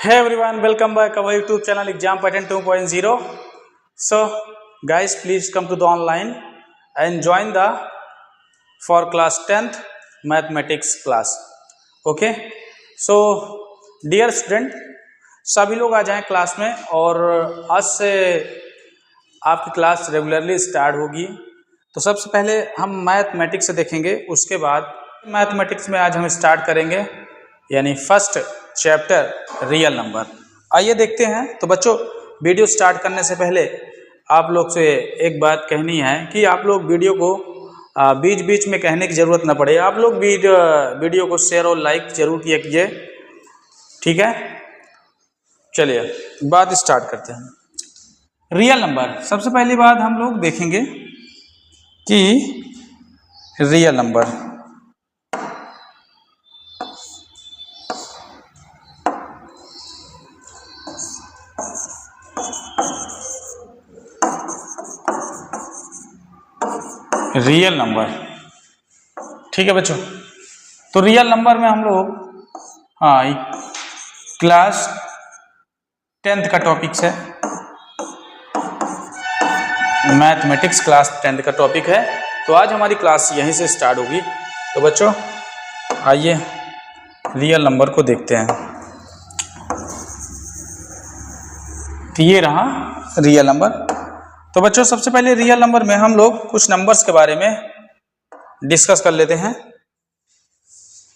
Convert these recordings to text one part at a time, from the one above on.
Hey everyone, welcome back our YouTube channel Exam Pattern 2.0. So guys, please come to the online and join the for class 10th mathematics class. Okay. So dear student, सभी लोग आ जाएं class में और आज से आपकी class regularly start होगी। तो सबसे पहले हम मैथमेटिक्स से देखेंगे, उसके बाद मैथमेटिक्स में आज हम स्टार्ट करेंगे यानी फर्स्ट चैप्टर रियल नंबर। आइए देखते हैं। तो बच्चों, वीडियो स्टार्ट करने से पहले आप लोग से एक बात कहनी है कि आप लोग वीडियो को बीच बीच में कहने की ज़रूरत ना पड़े। आप लोग वीडियो को शेयर और लाइक जरूर किया कीजिए, ठीक है। चलिए बात स्टार्ट करते हैं। रियल नंबर, सबसे पहली बात हम लोग देखेंगे कि रियल नंबर रियल नंबर, ठीक है बच्चों। तो रियल नंबर में हम लोग क्लास 10th का टॉपिक है, मैथमेटिक्स क्लास 10th का टॉपिक है। तो आज हमारी क्लास यहीं से स्टार्ट होगी। तो बच्चों आइए रियल नंबर को देखते हैं। तो ये रहा रियल नंबर। तो बच्चों सबसे पहले रियल नंबर में हम लोग कुछ नंबर्स के बारे में डिस्कस कर लेते हैं।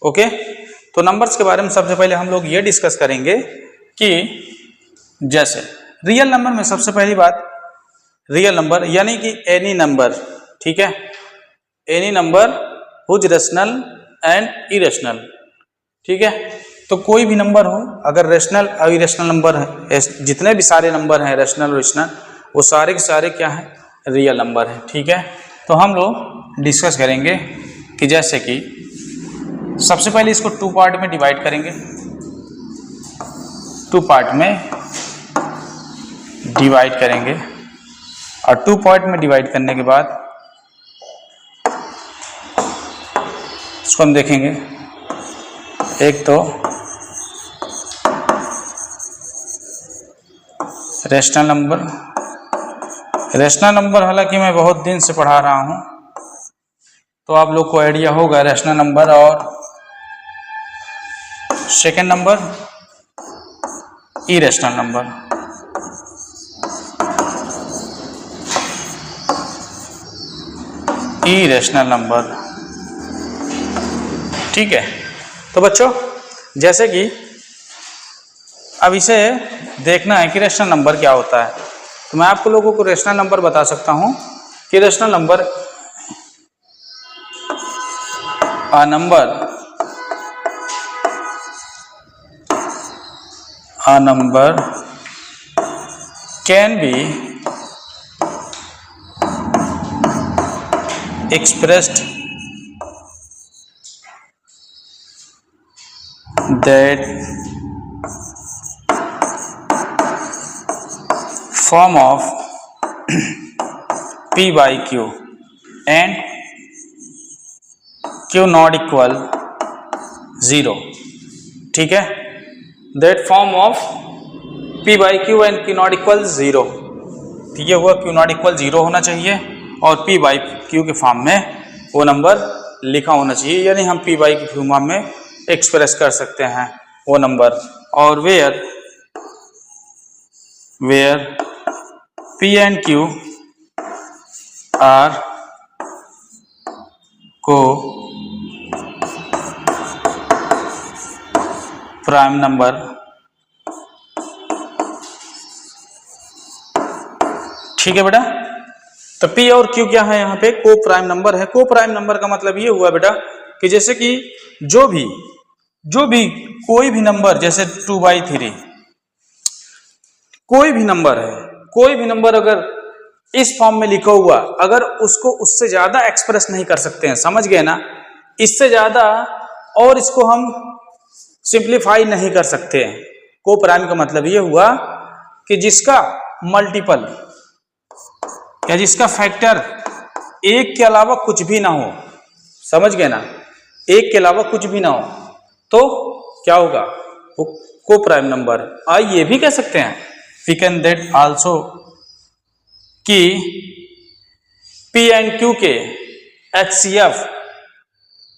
ओके, तो नंबर्स के बारे में सबसे पहले हम लोग ये डिस्कस करेंगे कि जैसे रियल नंबर में सबसे पहली बात, रियल नंबर यानी कि एनी नंबर, ठीक है। Any number whose rational and irrational, ठीक है। तो कोई भी नंबर हो, अगर रेशनल और इरेशनल नंबर है, जितने भी सारे नंबर हैं रेशनल और इरेशनल, वो सारे के सारे क्या है, रियल नंबर है, ठीक है। तो हम लोग डिस्कस करेंगे कि जैसे कि सबसे पहले इसको 2 पार्ट में डिवाइड करेंगे। 2 पार्ट में डिवाइड करेंगे और 2 पार्ट में डिवाइड करने के बाद इसको हम देखेंगे। एक तो रेशनल नंबर, रेशनल नंबर हालांकि मैं बहुत दिन से पढ़ा रहा हूं तो आप लोग को आइडिया होगा रेशनल नंबर। और second number irrational number, irrational number, ठीक है। तो बच्चों जैसे कि अब इसे देखना है कि रेशनल नंबर क्या होता है, तो मैं आपको लोगों को रेशनल नंबर बता सकता हूं कि rational number a number can be expressed that form of p by q and q not equal 0, ठीक है। That form of p by q and q not equal 0, ठीक है। हुआ q not equal 0 होना चाहिए और p by q के form में वो नंबर लिखा होना चाहिए, यानी हम p by q फॉर्म में एक्सप्रेस कर सकते हैं वो नंबर। और where p and q are coprime number, ठीक है बेटा। तो P और Q क्या है, यहाँ पे को प्राइम नंबर है। को प्राइम नंबर का मतलब ये हुआ बेटा कि जैसे कि जो भी कोई भी नंबर, जैसे 2/3 कोई भी नंबर है, कोई भी नंबर अगर इस फॉर्म में लिखा हुआ, अगर उसको उससे ज्यादा एक्सप्रेस नहीं कर सकते हैं, समझ गए ना, इससे ज्यादा और इसको हम सिंप्लीफाई नहीं कर सकते हैं। को प्राइम का मतलब ये हुआ कि जिसका मल्टीपल या जिसका फैक्टर 1 के अलावा कुछ भी ना हो, समझ गए ना, 1 के अलावा कुछ भी ना हो, तो क्या होगा, वो को प्राइम नंबर। ये भी कह सकते हैं, वी कैन दैट आल्सो कि P एंड Q के HCF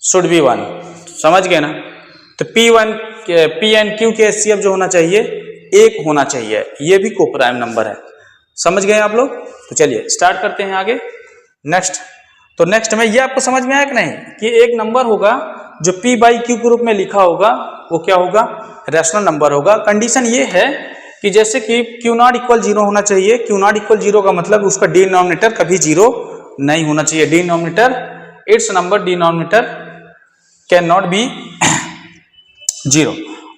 शुड बी 1। समझ गए ना? तो P एंड Q के HCF जो होना चाहिए 1 होना चाहिए, ये भी को प्राइम नंबर है। समझ गए आप लोग? तो चलिए स्टार्ट करते हैं आगे। नेक्स्ट, तो नेक्स्ट में ये आपको समझ में आया कि नहीं कि एक नंबर होगा जो P बाई Q के रूप में लिखा होगा, वो क्या होगा? रैशनल नंबर होगा। कंडीशन ये है कि जैसे कि Q नॉट इक्वल 0 होना चाहिए। Q नॉट इक्वल 0 का मतलब उसका डिनोमिनेटर कभी 0 नहीं होना चाहिए। Denominator, it's number denominator can not be 0।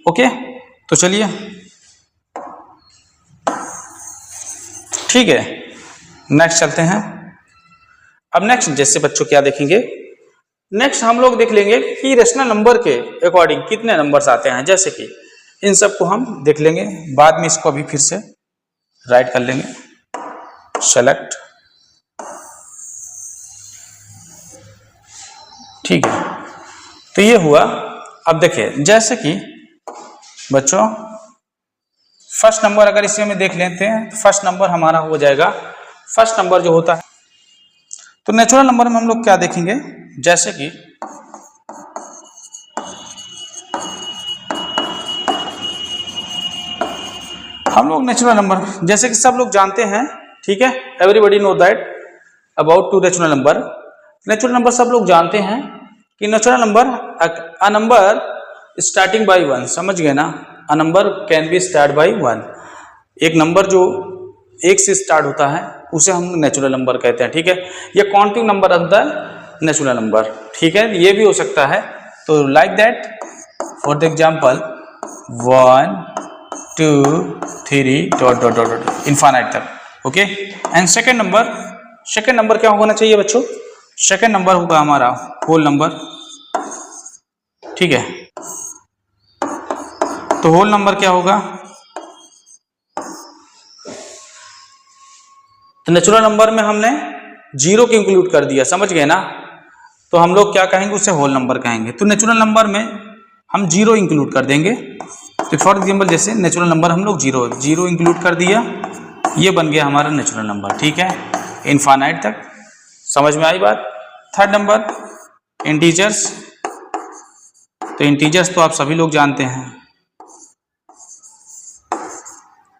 Okay, तो चलिए ठीक है, नेक्स्ट चलते हैं। अब नेक्स्ट जैसे बच्चों क्या देखेंगे, नेक्स्ट हम लोग देख लेंगे कि रेशनल नंबर के अकॉर्डिंग कितने नंबर्स आते हैं। जैसे कि इन सबको हम देख लेंगे, बाद में इसको अभी फिर से राइट कर लेंगे। सेलेक्ट, ठीक है, तो ये हुआ। अब देखिए जैसे कि बच्चों फर्स्ट नंबर अगर इसी में देख लेते हैं तो फर्स्ट नंबर हमारा हो जाएगा, फर्स्ट नंबर जो होता है, तो नेचुरल नंबर में हम लोग क्या देखेंगे, जैसे कि हम लोग नेचुरल नंबर जैसे कि सब लोग जानते हैं, ठीक है, everybody know that about to natural number. Natural number सब लोग जानते हैं कि natural number a number starting by 1। समझ गए ना? A number can be start by 1। एक नंबर जो 1 से स्टार्ट होता है उसे हम नेचुरल नंबर कहते हैं, ठीक है। ये counting number of the natural number, ठीक है, ये भी हो सकता है। तो like that for the example 1 2 3 dot dot dot infinite तक। ओके, एंड सेकेंड नंबर क्या होना चाहिए बच्चों? सेकेंड नंबर होगा हमारा होल नंबर, ठीक है। तो होल नंबर क्या होगा? तो नेचुरल नंबर में हमने 0 को इंक्लूड कर दिया, समझ गए ना? तो हम लोग क्या कहेंगे, उसे होल नंबर कहेंगे। तो नेचुरल नंबर में हम 0 इंक्लूड कर देंगे। तो फॉर एग्जाम्पल जैसे नेचुरल नंबर हम लोग 0 इंक्लूड कर दिया, ये बन गया हमारा नेचुरल नंबर, ठीक है, इनफाइनाइट तक। समझ में आई बात? Third number integers. तो इंटीजर्स तो आप सभी लोग जानते हैं,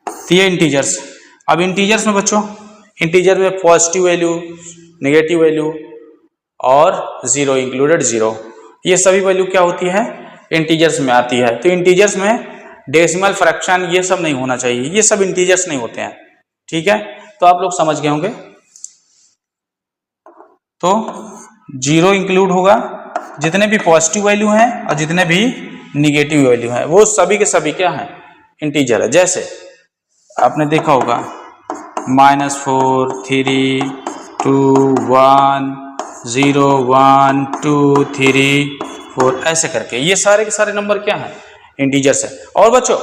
तो ये इंटीजर्स। अब इंटीजर्स में बच्चों, इंटीजर में पॉजिटिव वैल्यू, नेगेटिव वैल्यू और 0 इंक्लूडेड 0, ये सभी वैल्यू क्या होती है? इंटीजर्स में आती है। तो इंटीजर्स में डेसिमल, फ्रैक्शन ये सब नहीं होना चाहिए, ये सब इंटीजर्स नहीं होते हैं, ठीक है। तो आप लोग समझ गए होंगे। तो 0 इंक्लूड होगा, जितने भी पॉजिटिव वैल्यू हैं और जितने भी निगेटिव वैल्यू हैं वो सभी के सभी क्या हैं? इंटीजर है। जैसे आपने देखा होगा -4 3 2 1 0 1 2 3 4 ऐसे करके ये सारे के सारे नंबर क्या हैं? इंटीजर्स है। और बच्चों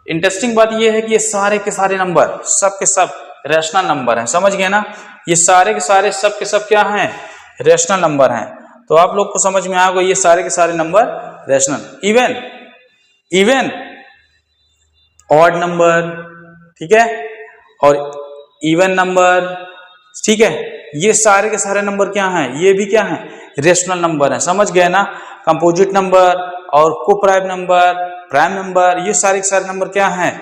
इंटरेस्टिंग बात ये है कि ये सारे के सारे नंबर सब के सब रैशनल नंबर हैं। समझ गए ना? ये सारे के सारे सब के सब क्या हैं? रैशनल नंबर हैं। तो आप लोग को समझ में आएगा ये सारे के सारे number rational. Even odd number, ठीक है, और इवन नंबर, ठीक है, ये सारे के सारे नंबर क्या हैं? ये भी क्या हैं? रेशनल नंबर हैं। समझ गए ना? कंपोजिट नंबर और को प्राइम नंबर, प्राइम नंबर, ये सारे के सारे नंबर क्या हैं?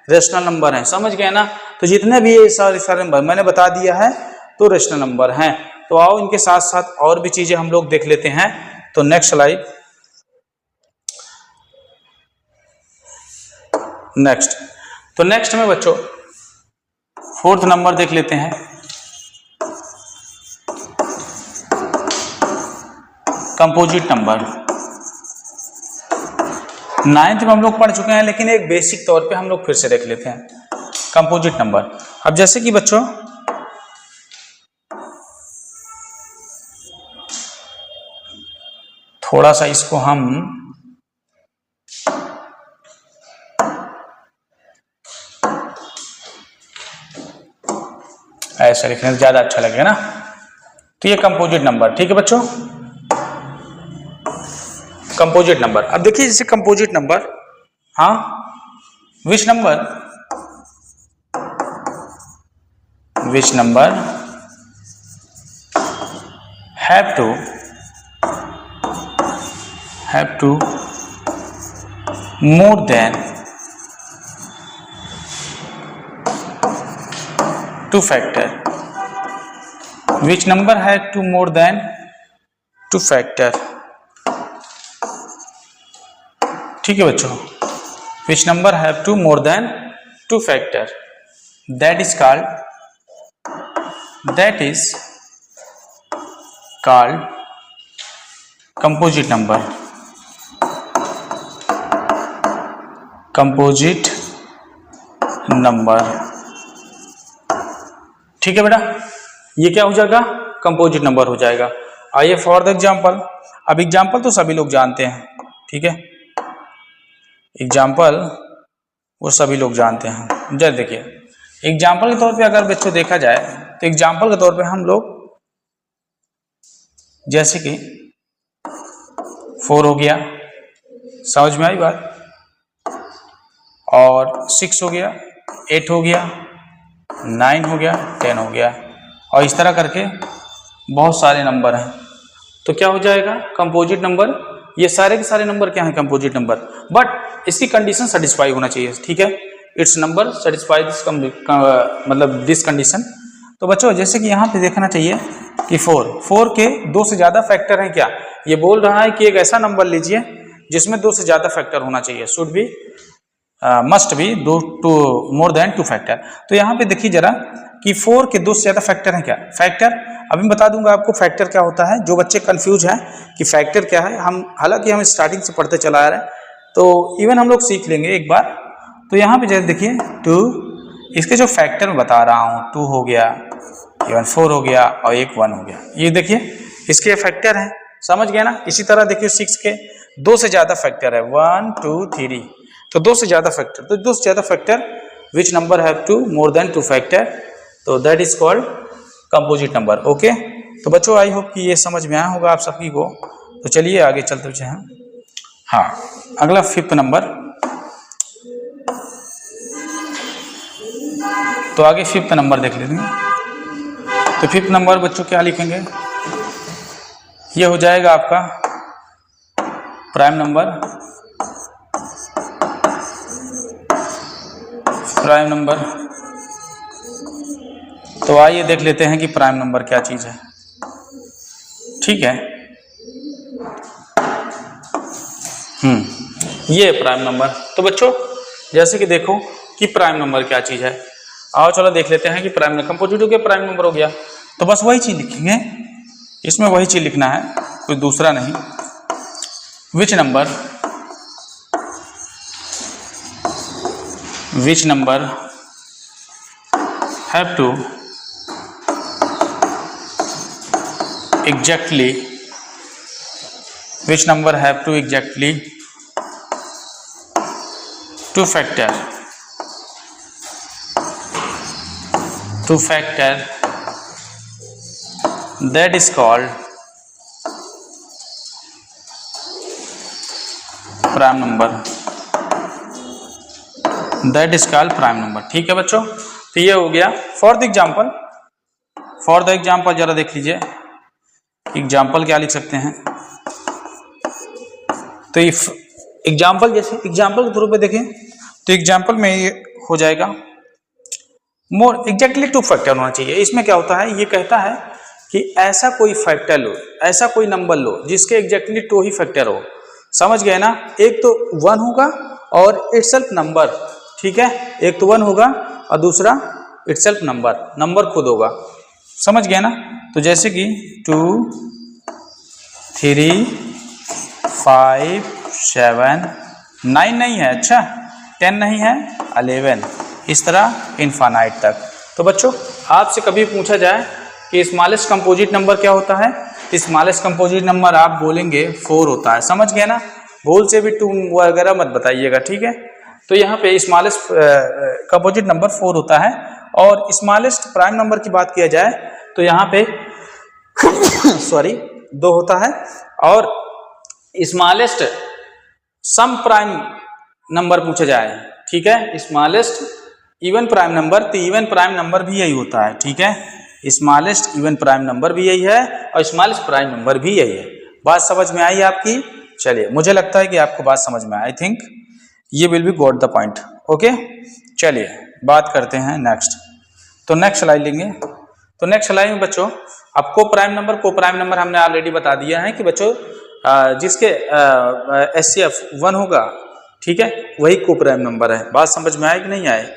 रेशनल नंबर हैं। समझ गए ना? तो जितने भी ये सारे नंबर मैंने बता दिया है तो रेशनल नंबर हैं। तो आओ इनके साथ साथ और भी चीजें हम लोग देख लेते हैं। तो नेक्स्ट स्लाइड, तो नेक्स्ट में बच्चों फोर्थ नंबर देख लेते हैं, कंपोजिट नंबर। 9th में हम लोग पढ़ चुके हैं, लेकिन एक बेसिक तौर पे हम लोग फिर से देख लेते हैं कंपोजिट नंबर। अब जैसे कि बच्चों थोड़ा सा इसको हम ऐसा लिखने से ज्यादा अच्छा लगेगा ना। तो ये कंपोजिट नंबर, ठीक है बच्चों, कंपोजिट नंबर। अब देखिए जैसे कंपोजिट नंबर हाँ, which number have to more than 2 factor, which number have to more than 2 factor। ठीक है बच्चों, which number have to more than 2 factor, that is called composite number। ठीक है बेटा, ये क्या हो जाएगा, कंपोजिट नंबर हो जाएगा। आइए फॉर द एग्जाम्पल, अब एग्जाम्पल तो सभी लोग जानते हैं, ठीक है, एग्जाम्पल वो सभी लोग जानते हैं। जरा देखिए, एग्जाम्पल के तौर पे अगर बच्चों देखा जाए तो एग्जाम्पल के तौर पे हम लोग जैसे कि 4 हो गया, समझ में आई बात, और 6 हो गया, 8 हो गया, 9 हो गया, 10 हो गया, और इस तरह करके बहुत सारे नंबर हैं। तो क्या हो जाएगा, कंपोजिट नंबर। ये सारे के सारे नंबर क्या हैं, कंपोजिट नंबर, बट इसकी कंडीशन सेटिस्फाई होना चाहिए, ठीक है, इट्स नंबर सेटिस्फाई दिस मतलब दिस कंडीशन। तो बच्चों जैसे कि यहाँ पे देखना चाहिए कि 4 के 2 से ज़्यादा फैक्टर हैं क्या, ये बोल रहा है कि एक ऐसा नंबर लीजिए जिसमें 2 से ज़्यादा फैक्टर होना चाहिए, should be must be 2 to more than 2 factor. तो यहाँ पे देखिए जरा कि 4 के 2 से ज़्यादा फैक्टर हैं क्या, फैक्टर अभी बता दूंगा आपको फैक्टर क्या होता है। जो बच्चे कंफ्यूज हैं कि फैक्टर क्या है, हम हालांकि हम स्टार्टिंग से पढ़ते चला आ रहे हैं, तो इवन हम लोग सीख लेंगे एक बार। तो यहाँ पे जैसे देखिए 2, इसके जो फैक्टर मैं बता रहा हूँ, 2 हो गया, इवन 4 हो गया, और एक 1 हो गया, ये देखिए इसके फैक्टर हैं, समझ गए ना। इसी तरह देखिए 6 के 2 से ज़्यादा फैक्टर है, 1 2 3, तो 2 से ज़्यादा फैक्टर, तो 2 से ज़्यादा factor which number have two more than 2 factor, तो that is called composite number. Okay, तो बच्चों आई होप कि ये समझ में आया होगा आप सभी को। तो चलिए आगे चलते हैं। हाँ, अगला 5th नंबर, तो आगे 5th नंबर देख लेते हैं। तो 5th नंबर बच्चों क्या लिखेंगे, ये हो जाएगा आपका प्राइम नंबर। तो आइए देख लेते हैं कि प्राइम नंबर क्या चीज़ है, ठीक है। ये प्राइम नंबर। तो बच्चों जैसे कि देखो कि प्राइम नंबर क्या चीज़ है, आओ चलो देख लेते हैं कि प्राइम नंबर, कंपोजिट हो गया, प्राइम नंबर हो गया, तो बस वही चीज़ लिखेंगे, इसमें वही चीज़ लिखना है, कोई दूसरा नहीं। Which number have to exactly, which number have to exactly 2 factor that is called prime number, ठीक है बच्चों। तो ये हो गया फॉर द एग्जाम्पल, जरा देख लीजिए एग्जाम्पल क्या लिख सकते हैं। तो इफ एग्जाम्पल, जैसे एग्जाम्पल के तौर पे देखें तो एग्जाम्पल में ये हो जाएगा मोर एग्जैक्टली 2 फैक्टर होना चाहिए। इसमें क्या होता है, ये कहता है कि ऐसा कोई फैक्टर लो, ऐसा कोई नंबर लो जिसके एग्जैक्टली 2 ही फैक्टर हो, समझ गए ना। एक तो 1 होगा और इटसेल्फ नंबर, ठीक है, एक तो 1 होगा और दूसरा इटसेल्फ नंबर खुद होगा, समझ गए ना। तो जैसे कि 2 3 5 7 9 नहीं है, अच्छा 10 नहीं है, 11, इस तरह इनफाइनाइट तक। तो बच्चों आपसे कभी पूछा जाए कि स्मॉलेस्ट कंपोजिट नंबर क्या होता है, तो स्मॉलेस्ट कंपोजिट नंबर आप बोलेंगे 4 होता है, समझ गए ना। भूल से भी 2 वगैरह मत बताइएगा, ठीक है। तो यहाँ पे स्मॉलेस्ट कंपोजिट नंबर 4 होता है। और स्मॉलेस्ट प्राइम नंबर की बात किया जाए तो यहाँ पे सॉरी 2 होता है, और स्मॉलेस्ट सम प्राइम नंबर पूछा जाए, ठीक है, स्मॉलेस्ट इवन प्राइम नंबर, तो इवन प्राइम नंबर भी यही होता है, ठीक है, स्मॉलेस्ट इवन प्राइम नंबर भी यही है और स्मॉलेस्ट प्राइम नंबर भी यही है। बात समझ में आई आपकी? चलिए, मुझे लगता है कि आपको बात समझ में आई, थिंक ये will be got the point. Okay, चलिए बात करते हैं नेक्स्ट। तो नेक्स्ट स्लाइड लेंगे। तो नेक्स्ट स्लाइड में बच्चों अब को प्राइम नंबर हमने ऑलरेडी बता दिया है कि बच्चों जिसके HCF 1 होगा, ठीक है, वही को प्राइम नंबर है। बात समझ में आए कि नहीं आए?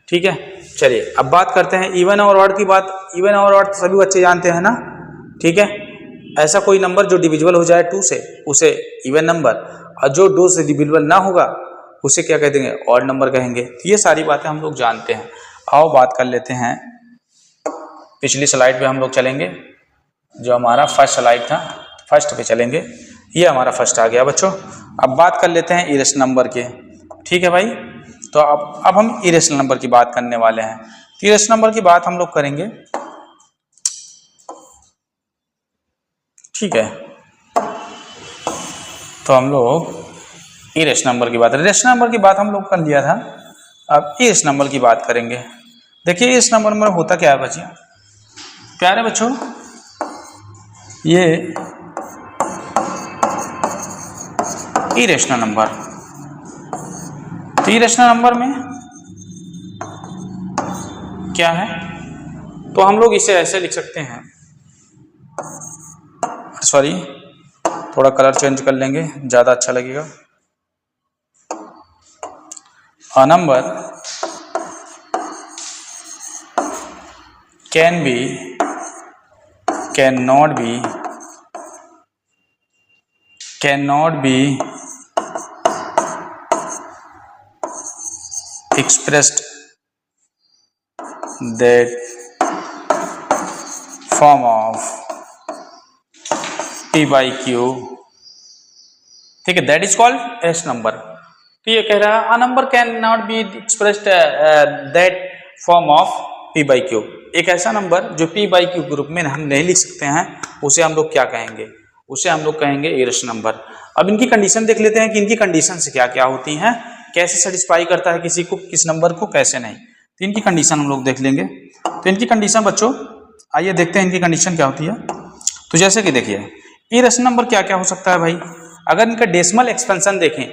ठीक है, चलिए अब बात करते हैं इवन और ऑड की बात। इवन और ऑड सभी बच्चे जानते हैं ना, ठीक है, ऐसा कोई नंबर जो डिविजिबल हो जाए 2 से उसे इवन नंबर, और जो 2 से डिविजिबल ना होगा उसे क्या कह देंगे? ऑड नंबर कहेंगे। तो ये सारी बातें हम लोग जानते हैं। आओ बात कर लेते हैं, पिछली स्लाइड पे हम लोग चलेंगे, जो हमारा फर्स्ट स्लाइड था, फर्स्ट पे चलेंगे। ये हमारा फर्स्ट आ गया बच्चों। अब बात कर लेते हैं इरेशनल नंबर के, ठीक है भाई। तो अब हम इरेशनल नंबर की बात करने वाले हैं। तो इरेशनल नंबर की बात हम लोग करेंगे, ठीक है। तो हम लोग इरेशनल नंबर की बात, रेशनल नंबर की बात हम लोग कर लिया था। अब इरेशनल नंबर की बात करेंगे। देखिए इस नंबर में होता क्या है बच्चियों, प्यारे बच्चों, ये इरेशनल नंबर। तो इरेशनल नंबर में क्या है, तो हम लोग इसे ऐसे लिख सकते हैं, सॉरी थोड़ा कलर चेंज कर लेंगे, ज्यादा अच्छा लगेगा। A number can be, cannot be expressed that form of P by Q, ठीक है, that is called S number. तो ये कह रहा है अ number can not be expressed that form of P by Q. एक ऐसा नंबर जो पी बाई क्यू ग्रुप में हम नहीं लिख सकते हैं, उसे हम लोग क्या कहेंगे? उसे हम लोग कहेंगे इरेशनल नंबर। अब इनकी कंडीशन देख लेते हैं कि इनकी कंडीशन से क्या क्या होती हैं, कैसे सेटिस्फाई करता है किसी को, किस नंबर को, कैसे नहीं। तो इनकी कंडीशन हम लोग देख लेंगे। तो इनकी कंडीशन बच्चों आइए देखते हैं इनकी कंडीशन क्या होती है। तो जैसे कि देखिए इरेशनल नंबर क्या क्या हो सकता है भाई। अगर इनका डेसिमल एक्सपेंशन देखें,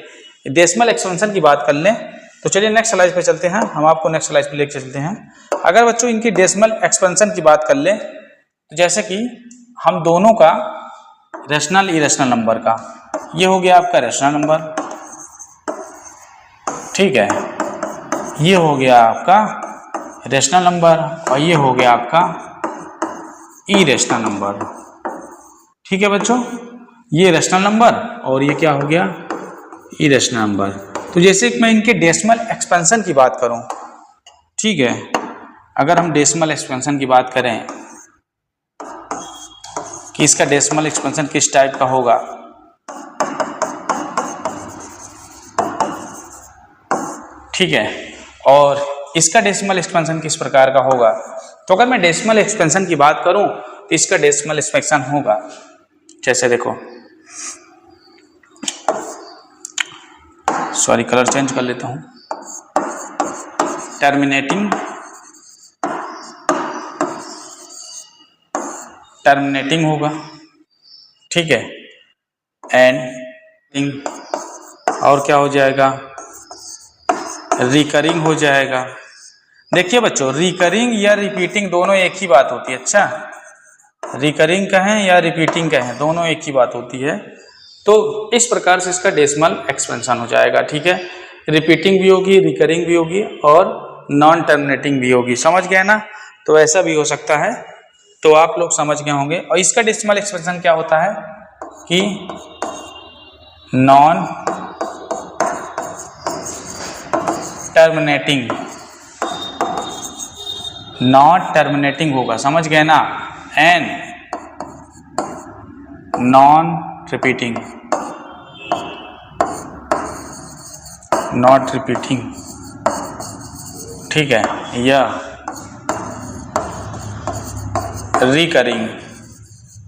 डेसिमल एक्सपेंशन की बात कर लें, तो चलिए नेक्स्ट स्लाइड पे चलते हैं, हम आपको नेक्स्ट स्लाइड पे लेके चलते हैं। अगर बच्चों इनकी डेसिमल एक्सपेंशन की बात कर लें, तो जैसे कि हम दोनों का रेशनल इरेशनल नंबर का, ये हो गया आपका रेशनल नंबर, ठीक है, ये हो गया आपका रेशनल नंबर और ये हो गया आपका इरेशनल नंबर, ठीक है बच्चों, ये रेशनल नंबर और ये क्या हो गया इरेशनल नंबर। तो जैसे कि मैं इनके डेसिमल एक्सपेंशन की बात करूं, ठीक है, अगर हम डेसिमल एक्सपेंशन की बात करें कि इसका डेसिमल एक्सपेंशन किस टाइप का होगा, ठीक है, और इसका डेसिमल एक्सपेंशन किस प्रकार का होगा। तो अगर मैं डेसिमल एक्सपेंशन की बात करूं तो इसका डेसिमल एक्सपेंशन होगा, जैसे देखो, सॉरी कलर चेंज कर लेता हूं, टर्मिनेटिंग होगा, ठीक है, एंड और क्या हो जाएगा, रिकरिंग हो जाएगा। देखिए बच्चों रिकरिंग या रिपीटिंग दोनों एक ही बात होती है। अच्छा, रिकरिंग कहें या रिपीटिंग कहें दोनों एक ही बात होती है। तो इस प्रकार से इसका डेसिमल एक्सपेंशन हो जाएगा, ठीक है, रिपीटिंग भी होगी, रिकरिंग भी होगी और नॉन टर्मिनेटिंग भी होगी। समझ गए ना? तो ऐसा भी हो सकता है, तो आप लोग समझ गए होंगे। और इसका डेसिमल एक्सपेंशन क्या होता है कि नॉन टर्मिनेटिंग होगा, समझ गए ना, and non repeating, not repeating, ठीक है, या रिकरिंग,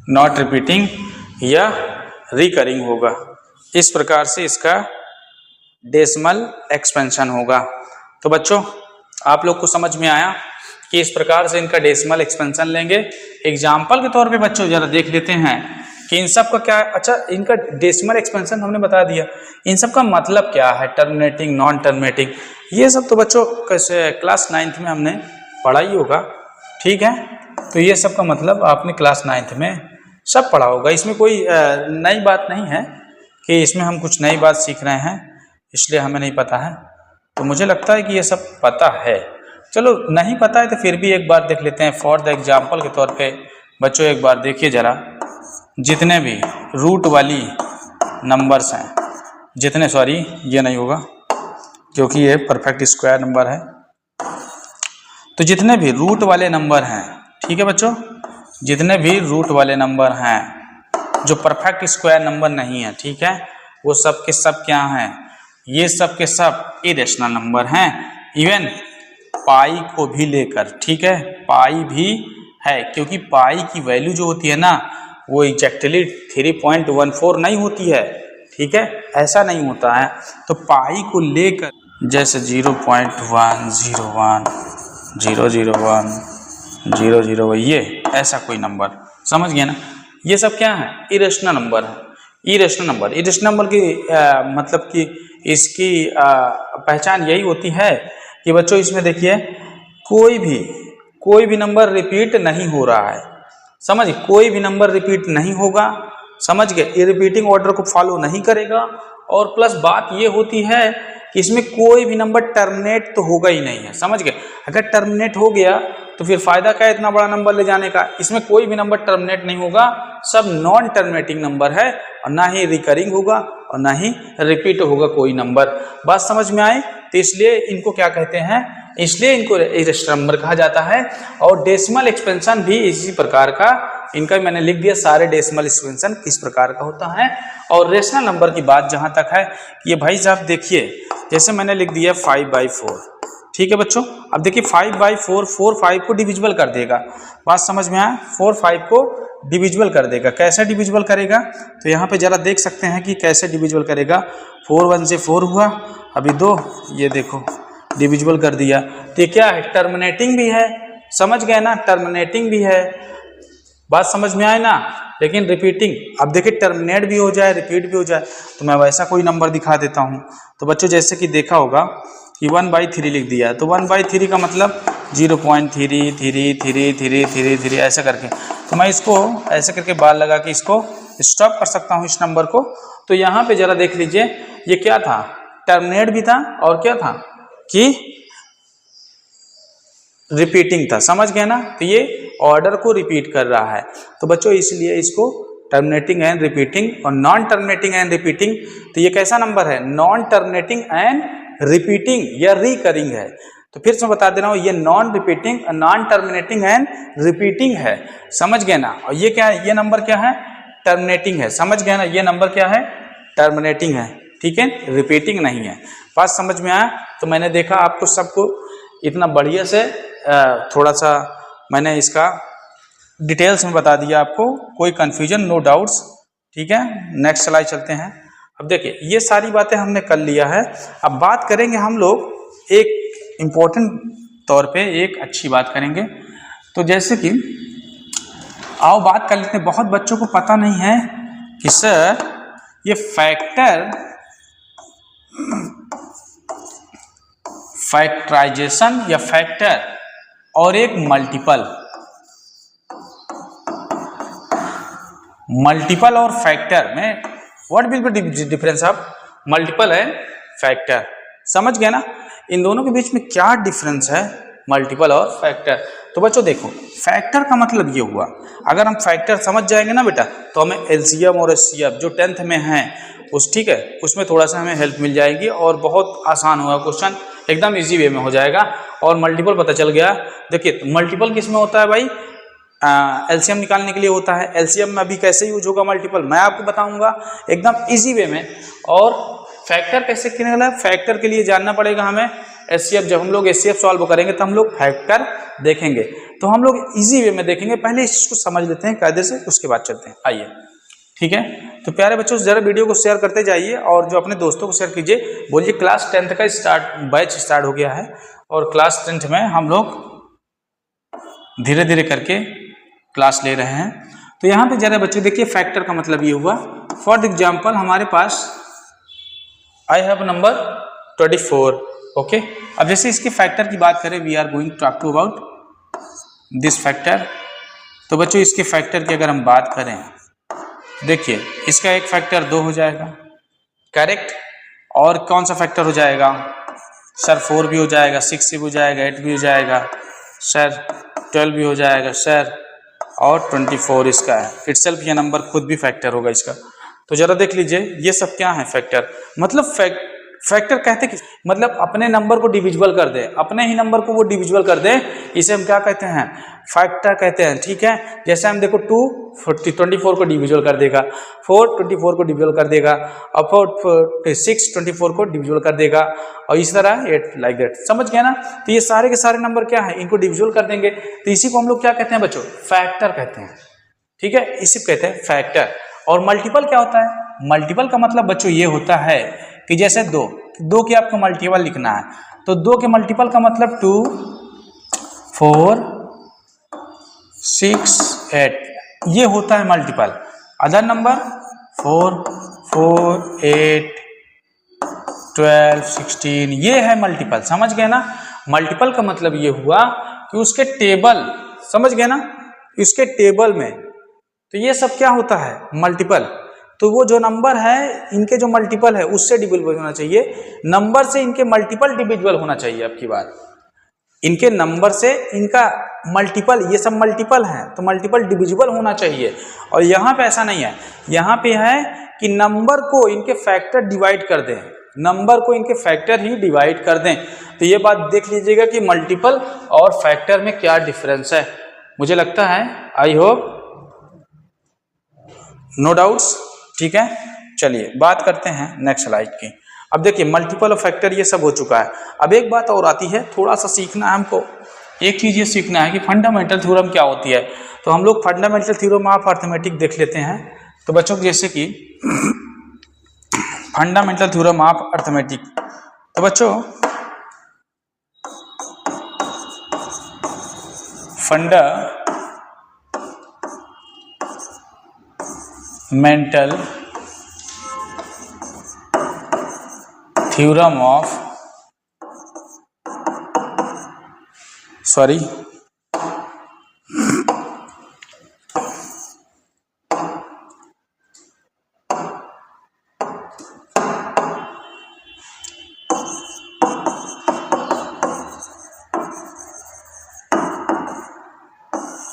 नॉट रिपीटिंग या रिकरिंग होगा। इस प्रकार से इसका डेसिमल एक्सपेंशन होगा। तो बच्चों आप लोग को समझ में आया कि इस प्रकार से इनका डेसिमल एक्सपेंशन लेंगे। एग्जाम्पल के तौर पे बच्चों जरा देख लेते हैं कि इन सब का क्या है। अच्छा, इनका डेसिमल एक्सपेंशन हमने बता दिया, इन सब का मतलब क्या है, टर्मिनेटिंग, नॉन टर्मिनेटिंग, ये सब तो बच्चों कैसे क्लास 9th में हमने पढ़ा ही होगा, ठीक है। तो ये सब का मतलब आपने क्लास 9th में सब पढ़ा होगा। इसमें कोई नई बात नहीं है कि इसमें हम कुछ नई बात सीख रहे हैं इसलिए हमें नहीं पता है। तो मुझे लगता है कि ये सब पता है। चलो नहीं पता है तो फिर भी एक बार देख लेते हैं फॉर द एग्जाम्पल के तौर पे। बच्चों एक बार देखिए जरा, जितने भी रूट वाली नंबर्स हैं, जितने, सॉरी ये नहीं होगा क्योंकि ये परफेक्ट स्क्वायर नंबर है, तो जितने भी रूट वाले नंबर हैं, ठीक है बच्चों, जितने भी रूट वाले नंबर हैं जो परफेक्ट स्क्वायर नंबर नहीं है, ठीक है, वो सब के सब क्या हैं, ये सब के सब इरेशनल नंबर हैं। इवन पाई को भी लेकर, ठीक है, पाई भी है, क्योंकि पाई की वैल्यू जो होती है ना वो एग्जैक्टली 3.14 नहीं होती है, ठीक है, ऐसा नहीं होता है। तो पाई को लेकर जैसे 0.101 001 001 ये ऐसा कोई नंबर, समझ गए ना, ये सब क्या है, इरेशनल नंबर है। इरेशनल नंबर की मतलब कि इसकी पहचान यही होती है कि बच्चों इसमें देखिए कोई भी नंबर रिपीट नहीं हो रहा है, समझ, कोई भी नंबर रिपीट नहीं होगा, समझ गए, ये रिपीटिंग ऑर्डर को फॉलो नहीं करेगा। और प्लस बात ये होती है कि इसमें कोई भी नंबर टर्मिनेट तो होगा ही नहीं है, समझ गए। अगर टर्मिनेट हो गया तो फिर फायदा क्या है इतना बड़ा नंबर ले जाने का। इसमें कोई भी नंबर टर्मिनेट नहीं होगा, सब नॉन टर्मिनेटिंग नंबर है, और ना ही रिकरिंग होगा और ना ही रिपीट होगा कोई नंबर। बात समझ में आए? तो इसलिए इनको क्या कहते हैं, इसलिए इनको इरेशनल नंबर कहा जाता है। और डेसिमल एक्सपेंशन भी इसी प्रकार का, इनका मैंने लिख दिया सारे डेसिमल एक्सपेंशन किस प्रकार का होता है। और रेशनल नंबर की बात जहां तक है, ये भाई साहब देखिए, जैसे मैंने लिख दिया 5/4, ठीक है बच्चों। अब देखिए 5/4, 4 5 को डिविजिबल कर देगा, बात समझ में आया, 4 5 को डिविजिबल कर देगा। कैसे डिविजिबल करेगा, तो यहाँ पे जरा देख सकते हैं कि कैसे डिविजिबल करेगा। 4 1 से 4 हुआ, अभी 2, ये देखो डिविजिबल कर दिया। तो ये क्या है, टर्मिनेटिंग भी है, समझ गए ना, टर्मिनेटिंग भी है, बात समझ में आए ना। लेकिन रिपीटिंग, अब देखिए टर्मिनेट भी हो जाए रिपीट भी हो जाए, तो मैं वैसा कोई नंबर दिखा देता हूँ। तो बच्चों जैसे कि देखा होगा कि 1/3 लिख दिया है, तो 1/3 का मतलब 0.333333 ऐसा करके, तो मैं इसको ऐसे करके बार लगा के इसको स्टॉप कर सकता हूँ इस नंबर को। तो यहाँ पे जरा देख लीजिए, ये क्या था, टर्मिनेट भी था और क्या था कि रिपीटिंग था, समझ गए ना। तो ये ऑर्डर को रिपीट कर रहा है। तो बच्चों इसलिए इसको टर्मिनेटिंग एंड रिपीटिंग और नॉन टर्मिनेटिंग एंड रिपीटिंग, तो ये कैसा नंबर है, नॉन टर्मिनेटिंग एंड रिपीटिंग या रिकरिंग है। तो फिर से बता दे रहा हूँ, ये non repeating, non terminating and repeating है, समझ गए ना। और ये क्या है, ये नंबर क्या है, टर्मिनेटिंग है, समझ गए ना, ये नंबर क्या है, टर्मिनेटिंग है, ठीक है, रिपीटिंग नहीं है। बात समझ में आया? तो मैंने देखा आपको सबको इतना बढ़िया से थोड़ा सा मैंने इसका डिटेल्स में बता दिया आपको, कोई कंफ्यूजन, नो डाउट्स, ठीक है। नेक्स्ट स्लाइड चलते हैं। अब देखिए ये सारी बातें हमने कर लिया है। अब बात करेंगे हम लोग एक इम्पोर्टेंट तौर पे, एक अच्छी बात करेंगे। तो जैसे कि आओ बात कर लेते हैं, बहुत बच्चों को पता नहीं है कि सर ये फैक्टराइजेशन या फैक्टर और एक मल्टीपल और फैक्टर में what will be difference of multiple and factor, समझ गए ना। इन दोनों के बीच में क्या डिफरेंस है, मल्टीपल और फैक्टर। तो बच्चों देखो, फैक्टर का मतलब ये हुआ, अगर हम फैक्टर समझ जाएंगे ना बेटा, तो हमें एलसीएम और एचसीएफ जो 10th में है उस, ठीक है, उसमें थोड़ा सा हमें हेल्प मिल जाएगी और बहुत आसान होगा क्वेश्चन, एकदम इजी वे में हो जाएगा। और मल्टीपल पता चल गया। देखिए मल्टीपल किस में होता है भाई, एलसीएम निकालने के लिए होता है। एलसीएम में अभी कैसे यूज होगा मल्टीपल, मैं आपको बताऊंगा एकदम इजी वे में। और फैक्टर कैसे निकला, फैक्टर के लिए जानना पड़ेगा हमें एचसीएफ। जब हम लोग एचसीएफ सॉल्व करेंगे तो हम लोग फैक्टर देखेंगे, तो हम लोग इजी वे में देखेंगे। पहले इसको समझ लेते हैं कायदे से, उसके बाद चलते हैं। आइए ठीक है। तो प्यारे बच्चों जरा वीडियो को शेयर करते जाइए और जो अपने दोस्तों को शेयर कीजिए। बोलिए क्लास 10th का बैच स्टार्ट हो गया है और क्लास 10th में हम लोग धीरे धीरे करके क्लास ले रहे हैं। तो यहाँ पे जरा बच्चे देखिए फैक्टर का मतलब ये हुआ, फॉर एग्जाम्पल हमारे पास आई हैव नंबर 24, ओके। अब जैसे इसके फैक्टर की बात करें, we are going to talk to about this factor. तो बच्चों इसके फैक्टर की अगर हम बात करें, देखिए इसका एक फैक्टर 2 हो जाएगा, करेक्ट। और कौन सा फैक्टर हो जाएगा सर? 4 भी हो जाएगा, 6 भी हो जाएगा, 8 भी हो जाएगा सर, 12 भी हो जाएगा सर, और 24 इसका है इटसेल्फ, ये नंबर खुद भी फैक्टर होगा इसका। तो जरा देख लीजिए ये सब क्या है फैक्टर, मतलब फैक्टर कहते कि मतलब अपने नंबर को डिविजिबल कर दे, अपने ही नंबर को वो डिविजिबल कर दे, इसे हम क्या कहते हैं? फैक्टर कहते हैं, ठीक है। जैसे हम देखो 2 24 को डिविजिबल कर देगा, 4 24 को डिविजिबल कर देगा, और 6 24 को डिविजिबल कर देगा, और इस तरह 8 लाइक दैट, समझ गया ना। तो ये सारे के सारे नंबर क्या है, इनको डिविजिबल कर देंगे, तो इसी को हम लोग क्या कहते हैं बच्चों? फैक्टर कहते हैं, ठीक है, इसी को कहते हैं फैक्टर। और मल्टीपल क्या होता है? मल्टीपल का मतलब बच्चों ये होता है कि जैसे 2 के आपको मल्टीपल लिखना है, तो 2 के मल्टीपल का मतलब 2 4 6 8, ये होता है मल्टीपल। अदर नंबर 4 4 8 12 16, ये है मल्टीपल, समझ गए ना। मल्टीपल का मतलब ये हुआ कि उसके टेबल, समझ गए ना, इसके टेबल में, तो ये सब क्या होता है? मल्टीपल। तो वो जो नंबर है इनके जो मल्टीपल है उससे डिविजिबल होना चाहिए, नंबर से इनके मल्टीपल डिविजिबल होना चाहिए। अब की बात, इनके नंबर से इनका मल्टीपल, ये सब मल्टीपल हैं तो मल्टीपल डिविजिबल होना चाहिए। और यहाँ पे ऐसा नहीं है, यहाँ पे है कि नंबर को इनके फैक्टर डिवाइड कर दें, नंबर को इनके फैक्टर ही डिवाइड कर दें। तो ये बात देख लीजिएगा कि मल्टीपल और फैक्टर में क्या डिफरेंस है। मुझे लगता है, आई होप नो डाउट्स, ठीक है। चलिए बात करते हैं नेक्स्ट स्लाइड की। अब देखिए मल्टीपल और फैक्टर ये सब हो चुका है, अब एक बात और आती है, थोड़ा सा सीखना है हमको। एक चीज ये सीखना है कि फंडामेंटल थ्योरम क्या होती है। तो हम लोग फंडामेंटल थ्योरम ऑफ अर्थमेटिक देख लेते हैं। तो बच्चों जैसे कि फंडामेंटल थ्योरम ऑफ अर्थमेटिक, तो बच्चों fundamental theorem of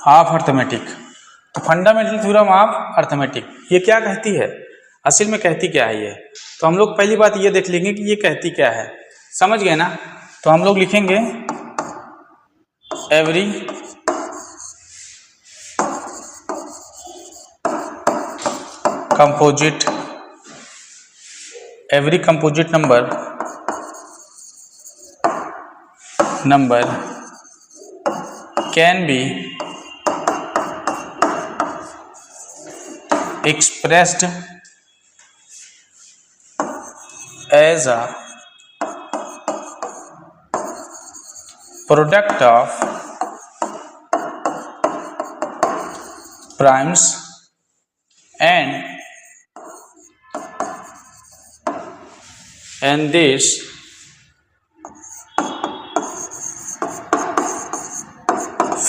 of arithmetic. तो फंडामेंटल थ्योरम ऑफ अर्थमेटिक ये क्या कहती है, असल में कहती क्या है ये? तो हम लोग पहली बात ये देख लेंगे कि ये कहती क्या है, समझ गए ना। तो हम लोग लिखेंगे every composite number can B expressed as a product of primes and this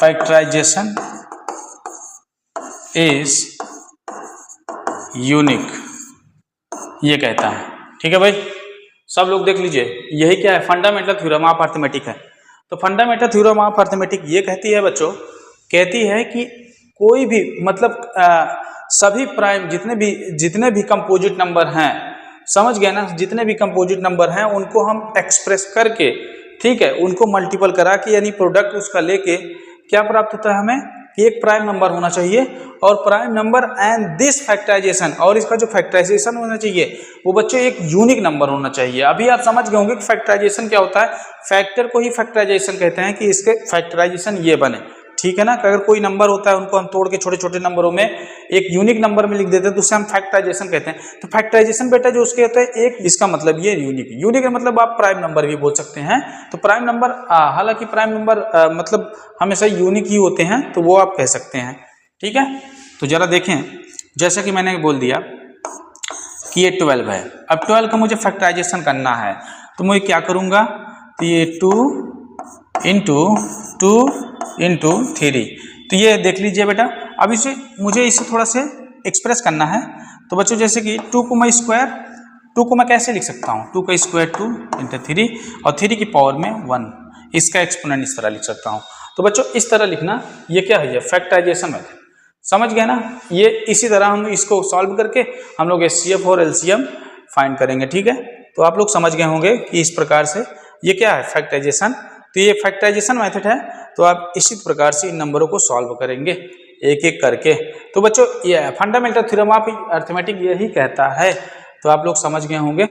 factorization is unique, ये कहता है, ठीक है भाई। सब लोग देख लीजिए, यही क्या है? फंडामेंटल थ्योरम ऑफ अर्थमेटिक है। तो फंडामेंटल थ्योरम ऑफ अर्थमेटिक ये कहती है बच्चों, कहती है कि कोई भी मतलब सभी प्राइम जितने भी कंपोजिट नंबर हैं, समझ गए ना, जितने भी कंपोजिट नंबर हैं उनको हम एक्सप्रेस करके, ठीक है, उनको मल्टीपल करा के यानी प्रोडक्ट उसका लेके क्या प्राप्त होता है हमें कि एक प्राइम नंबर होना चाहिए, और prime number and this factorization, और इसका जो फैक्टराइजेशन होना चाहिए वो बच्चों एक यूनिक नंबर होना चाहिए। अभी आप समझ गए होंगे कि फैक्टराइजेशन क्या होता है, फैक्टर को ही फैक्टराइजेशन कहते हैं कि इसके फैक्टराइजेशन ये बने, ठीक है ना। अगर कोई नंबर होता है उनको हम तोड़ के छोटे छोटे नंबरों में एक यूनिक नंबर में लिख देते हैं तो उसे हम फैक्टराइजेशन कहते हैं। तो फैक्टराइजेशन बेटा जो उसके होता है एक, इसका मतलब ये यूनिक का मतलब आप प्राइम नंबर भी बोल सकते हैं। तो प्राइम नंबर, हालांकि प्राइम नंबर मतलब हमेशा यूनिक ही होते हैं, तो वो आप कह सकते हैं। ठीक है, तो जरा देखें, जैसा कि मैंने बोल दिया कि ये 12 है। अब 12 का मुझे फैक्टराइजेशन करना है तो मैं क्या करूँगा, तो ये 2 इंटू 3, तो ये देख लीजिए बेटा। अब इसे मुझे इसे थोड़ा से एक्सप्रेस करना है। तो बच्चों जैसे कि 2 को मैं कैसे लिख सकता हूँ, 2 का स्क्वायर 2 इंटू 3 और 3 की पावर में 1, इसका एक्सपोनेंट इस तरह लिख सकता हूँ। तो बच्चों इस तरह लिखना, ये क्या है, फैक्टराइजेशन मेथड, समझ गए ना। ये इसी तरह हम इसको सॉल्व करके हम लोग HCF और LCM फाइंड करेंगे। ठीक है, तो आप लोग समझ गए होंगे कि इस प्रकार से ये क्या है, फैक्टराइजेशन। तो ये फैक्टराइजेशन मेथड है, तो आप इसी प्रकार से इन नंबरों को सॉल्व करेंगे एक एक करके। तो बच्चों ये फंडामेंटल थ्योरम ऑफ अरिथमेटिक यही कहता है, तो आप लोग समझ गए होंगे।